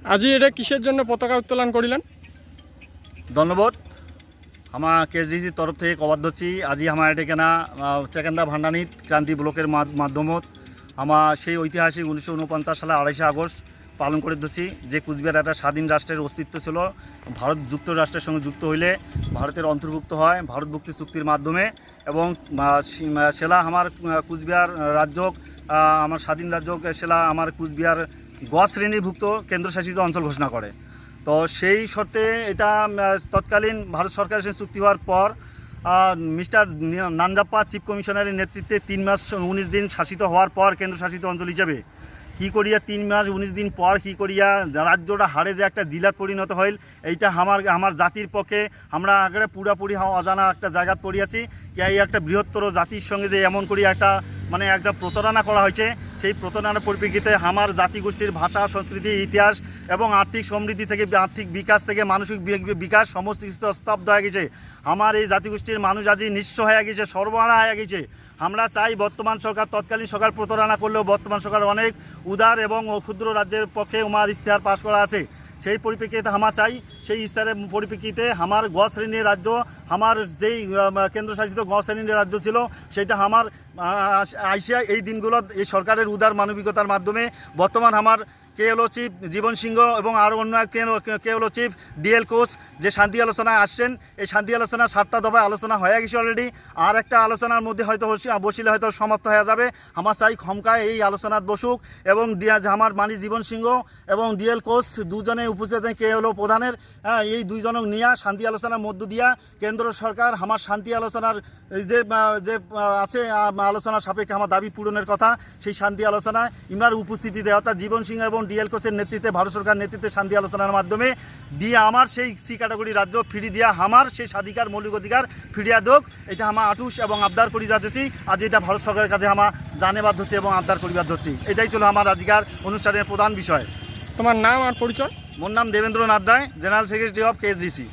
আজি এটা কিসের জন্য পতাকা উত্তোলন করিলেন? ধন্যবাদ। আমার কেএসডিসির তরফ থেকে কবার ধরছি আজি আমার এটা কেনা চেকেন্দা ভান্ডানিত ক্রান্তি ব্লকের মাধ্যমত আমার সেই ঐতিহাসিক 1949 সালে 28শে আগস্ট পালন করে ধরছি যে কুচবিহার একটা স্বাধীন রাষ্ট্রের অস্তিত্ব ছিল। ভারত যুক্তরাষ্ট্রের সঙ্গে যুক্ত হইলে ভারতের অন্তর্ভুক্ত হয় ভারত মুক্তি চুক্তির মাধ্যমে এবং সেলা আমার কুচবিহার রাজ্য আমার স্বাধীন রাজ্য সেলা আমার কুচবিহার গ শ্রেণীভুক্ত কেন্দ্রশাসিত অঞ্চল ঘোষণা করে। তো সেই শর্তে এটা তৎকালীন ভারত সরকারের সঙ্গে চুক্তি হওয়ার পর মিস্টার নানজাপ্পা চিফ কমিশনারের নেতৃত্বে 3 মাস 19 দিন শাসিত হওয়ার পর কেন্দ্রশাসিত অঞ্চল হিসেবে কী করিয়া 3 মাস 19 দিন পর কী করিয়া রাজ্যটা হারে যে একটা জেলাত পরিণত হইল, এইটা আমার জাতির পক্ষে আমরা আগে পুরাপুরি অজানা একটা জায়গাত পড়িয়াছি। এই একটা বৃহত্তর জাতির সঙ্গে যে এমন করিয়া একটা একটা প্রতারণা করা হয়েছে, সেই প্রতারণার পরিপ্রেক্ষিতে আমার জাতিগোষ্ঠীর ভাষা সংস্কৃতি ইতিহাস এবং আর্থিক সমৃদ্ধি থেকে আর্থিক বিকাশ থেকে মানসিক বিকাশ সমস্ত কিছু স্তব্ধ হয়ে গেছে। আমার এই জাতিগোষ্ঠীর মানুষ আজ নিঃস্ব হয়ে গেছে, সর্বহারা হয়ে গেছে। আমরা চাই বর্তমান সরকার তৎকালীন সরকার প্রতারণা করলেও বর্তমান সরকার অনেক উদার এবং ক্ষুদ্র রাজ্যের পক্ষে আমার ইশতেহার পাশ করা আছে। সেই পরিপ্রেক্ষিতে আমরা চাই সেই ইশতেহারের পরিপ্রেক্ষিতে আমার গ শ্রেণীর রাজ্য আমার যেই কেন্দ্রশাসিত গ শ্রেণীর রাজ্য ছিল সেটা আমার আইসিআই এই দিনগুলো এই সরকারের উদার মানবিকতার মাধ্যমে বর্তমান আমার কেএলও চিফ জীবন সিংহ এবং আরও অন্য কেএলও চিফ ডিএল কোচ যে শান্তি আলোচনায় আসছেন, এই শান্তি আলোচনা 7টা দফায় আলোচনা হয়ে গেছে অলরেডি। আর একটা আলোচনার মধ্যে হয়তো বসিলে হয়তো সমাপ্ত হয়ে যাবে। আমার চাই ক্ষমতায় এই আলোচনাত বসুক এবং আমার মানি জীবন সিংহ এবং ডিএল কোচ দুজনে উপস্থিত কেএলও প্রধানের এই দুইজনক নিয়ে শান্তি আলোচনার মধ্য দিয়া কেন্দ্র সরকার আমার শান্তি আলোচনার যে আছে আলোচনা সাপেক্ষে আমার দাবি পূরণের কথা, সেই শান্তি আলোচনায় ইমার উপস্থিতিতে অর্থাৎ জীবন সিংহ এবং ডিএল কোচের নেতৃত্বে ভারত সরকার নেতৃত্বে শান্তি আলোচনার মাধ্যমে দিয়ে আমার সেই সি ক্যাটাগরি রাজ্য ফিরিয়ে দিয়া আমার সেই স্বাধিকার মৌলিক অধিকার ফিরিয়া দোক, এটা আমার আটুস এবং আবদার করি যাচ্ছি। আজ এটা ভারত সরকারের কাছে আমার জানেবার ধরছি এবং আবদার করিবার ধরছি। এটাই ছিল আমার আজকের অনুষ্ঠানের প্রধান বিষয়। তোমার নাম আর পরিচয়? মোর নাম দেবেন্দ্রনাথ রায়, জেনারেল সেক্রেটারি অফ কেএসডিসি।